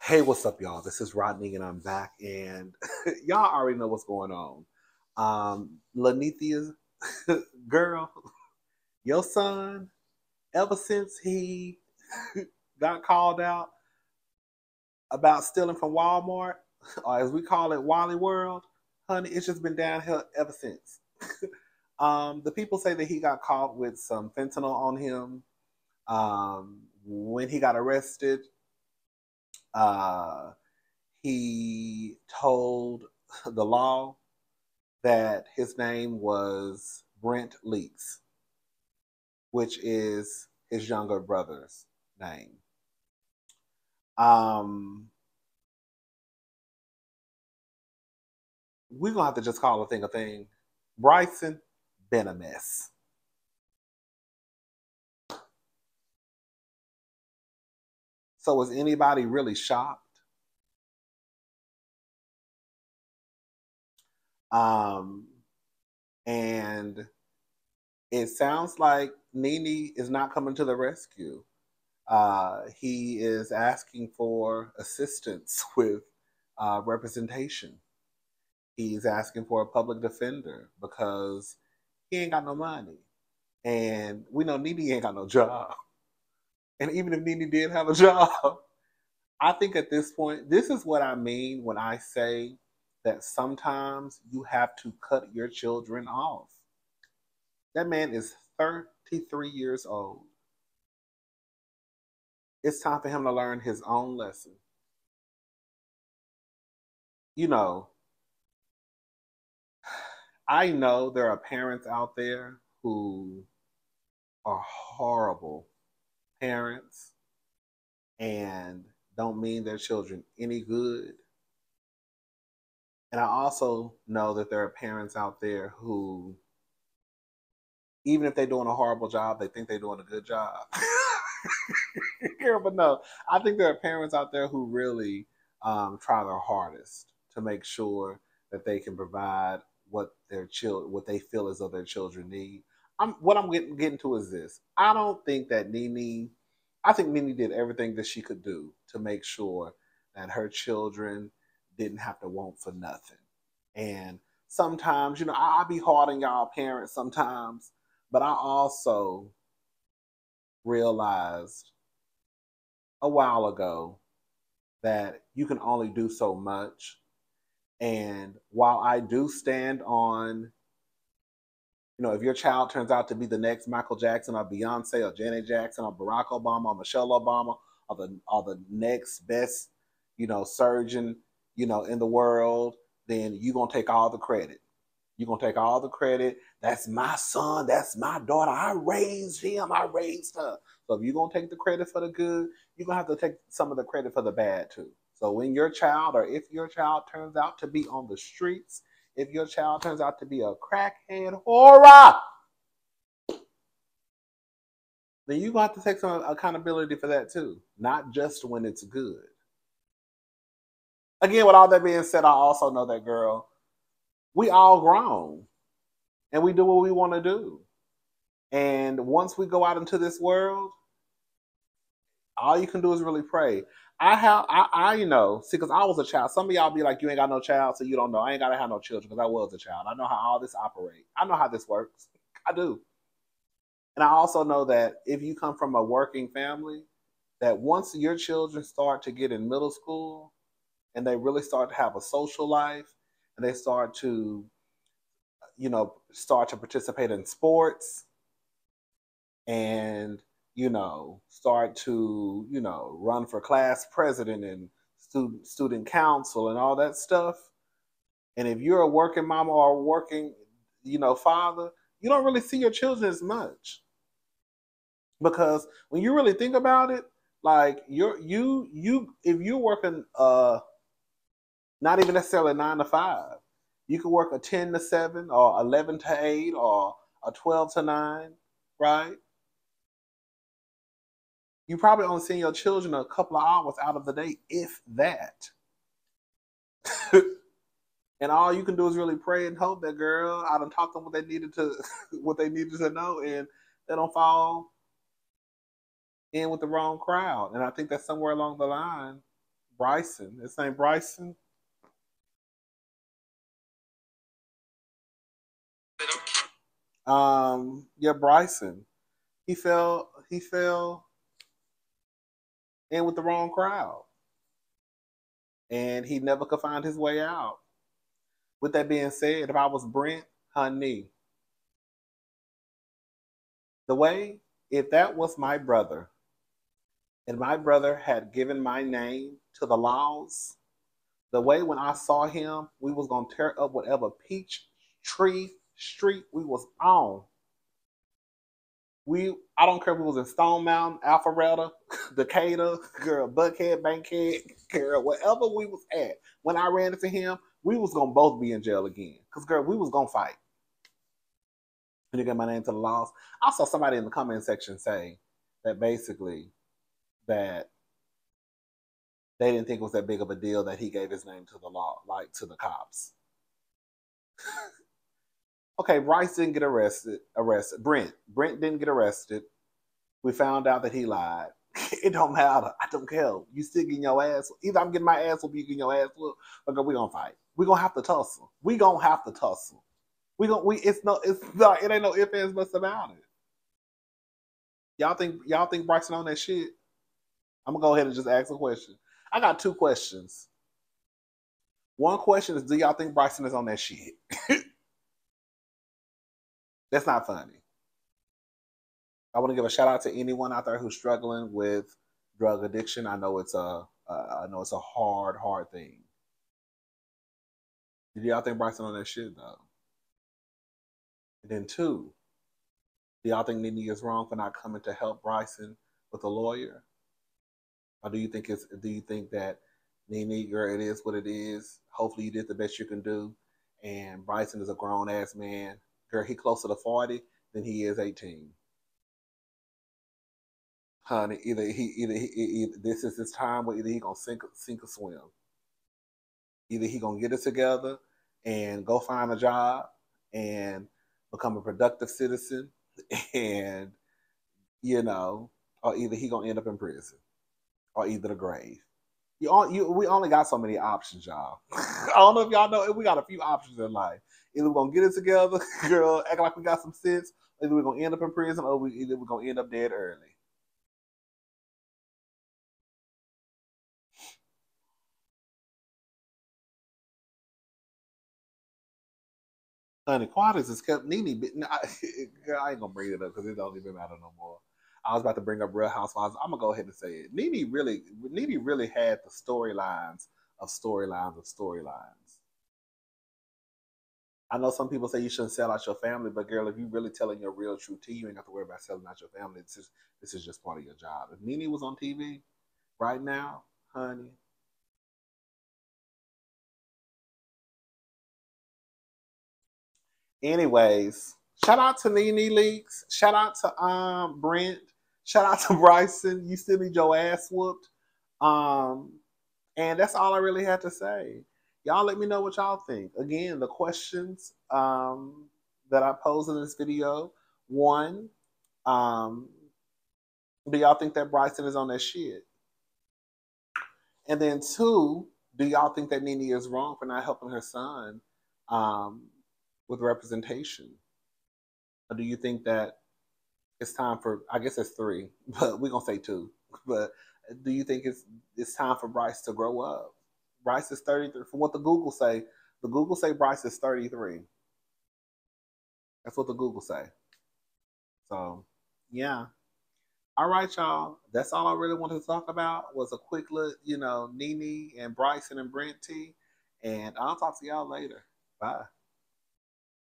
Hey, what's up, y'all? This is Rodney, and I'm back, and y'all already know what's going on. Lanithia, girl, your son, ever since he got called out about stealing from Walmart, or as we call it, Wally World, honey, it's just been downhill ever since. The people say that he got caught with some fentanyl on him when he got arrested. Uh, he told the law that his name was Brent Leakes, which is his younger brother's name. Um, we're gonna have to just call a thing a thing. Bryson been a mess. So was anybody really shocked? Um, and it sounds like Nene is not coming to the rescue. He is asking for assistance with representation. He's asking for a public defender because he ain't got no money. And we know Nene ain't got no job. And even if Nene did have a job, I think at this point, this is what I mean when I say that sometimes you have to cut your children off. That man is 33 years old. It's time for him to learn his own lesson. You know, I know there are parents out there who are horrible parents and don't mean their children any good. And I also know that there are parents out there who, even if they're doing a horrible job, they think they're doing a good job. But no, I think there are parents out there who really try their hardest to make sure that they can provide what their what they feel as though their children need. What I'm getting to is this: I don't think that Nene. I think Nene did everything that she could do to make sure that her children didn't have to want for nothing. And sometimes, I be hard on y'all parents sometimes, but I also realized a while ago that you can only do so much. And while I do stand on, if your child turns out to be the next Michael Jackson or Beyonce or Janet Jackson or Barack Obama or Michelle Obama or the next best, surgeon, in the world, then you're gonna take all the credit. You're gonna take all the credit. That's my son, that's my daughter. I raised him, I raised her. So if you're gonna take the credit for the good, you're gonna have to take some of the credit for the bad too. So when your child, or if your child turns out to be on the streets, if your child turns out to be a crackhead horror, then you're gonna have to take some accountability for that too. Not just when it's good. Again, with all that being said, I also know that, girl, we all grown and we do what we want to do. And once we go out into this world, all you can do is really pray. See, because I was a child. Some of y'all be like, you ain't got no child, so you don't know. I ain't gotta have no children because I was a child. I know how all this operates. I know how this works. I do. And I also know that if you come from a working family, that once your children start to get in middle school and they really start to have a social life and they start to, start to participate in sports and start to run for class president and student council and all that stuff. And if you're a working mama or a working father, you don't really see your children as much, because when you really think about it, like if you're working not even necessarily 9 to 5, you could work a 10 to 7 or 11 to 8 or a 12 to 9, right? You probably only see your children a couple of hours out of the day, if that. And all you can do is really pray and hope that, girl, I done taught them what they needed to what they needed to know, and they don't fall in with the wrong crowd. And I think that somewhere along the line, Bryson. His name Bryson. Yeah, Bryson. He fell in with the wrong crowd. And he never could find his way out. With that being said, if I was Brent, honey, the way, if that was my brother, and my brother had given my name to the laws, the way when I saw him, we was gonna tear up whatever peach tree street we was on. I don't care if it was in Stone Mountain, Alpharetta, Decatur, girl, Buckhead, Bankhead, girl, wherever we was at. When I ran into him, we was gonna both be in jail again. Cause girl, we was gonna fight. And you get my name to the laws. I saw somebody in the comment section say that basically that they didn't think it was that big of a deal that he gave his name to the law, like to the cops. Okay, Bryce didn't get arrested. Brent didn't get arrested. We found out that he lied. It don't matter. I don't care. You still getting your ass. Either I'm getting my ass whooped, you getting your ass whooped, or we gonna fight. We gonna have to tussle. We gonna have to tussle. It's not, it ain't no ifs, ands, buts about it. Y'all think Bryson on that shit? I'm gonna go ahead and just ask a question. I got two questions. One question is, do y'all think Bryson is on that shit? That's not funny. I want to give a shout out to anyone out there who's struggling with drug addiction. I know it's a hard thing. Do y'all think Bryson on that shit though? And then two, do y'all think Nene is wrong for not coming to help Bryson with a lawyer? Or do you think that Nene, girl, it is what it is. Hopefully you did the best you can do. And Bryson is a grown ass man. Girl, he closer to 40 than he is 18. Honey, either this is his time, or either he gonna sink or swim. Either he gonna get it together and go find a job and become a productive citizen, and you know, or either he gonna end up in prison, or either the grave. We only got so many options, y'all. I don't know if y'all know, we got a few options in life. Either we're gonna get it together, girl, act like we got some sense, either we're gonna end up in prison, or either we're gonna end up dead early. Honey, Quadras has kept Nene. Girl, I ain't gonna bring it up because it don't even matter no more. I was about to bring up Real Housewives. I'm gonna go ahead and say it. Nene really had the storylines of storylines of storylines. I know some people say you shouldn't sell out your family, but girl, if you really telling your real true tea, you ain't got to worry about selling out your family. This is just part of your job. If Nene was on TV right now, honey. Anyways, shout out to Nene Leakes. Shout out to Brent. Shout out to Bryson. You still need your ass whooped. Um, and that's all I really had to say. Y'all let me know what y'all think. Again, the questions that I posed in this video. One, um, do y'all think that Bryson is on that shit? And then two, do y'all think that Nene is wrong for not helping her son um, with representation? Or do you think that it's time for, I guess it's three, but we're gonna say two. But do you think it's time for Bryce to grow up? Bryce is 33. From what the Google say Bryce is 33. That's what the Google say. So yeah. All right, y'all. That's all I really wanted to talk about was a quick look, Nene and Bryson and Brent T. And I'll talk to y'all later. Bye.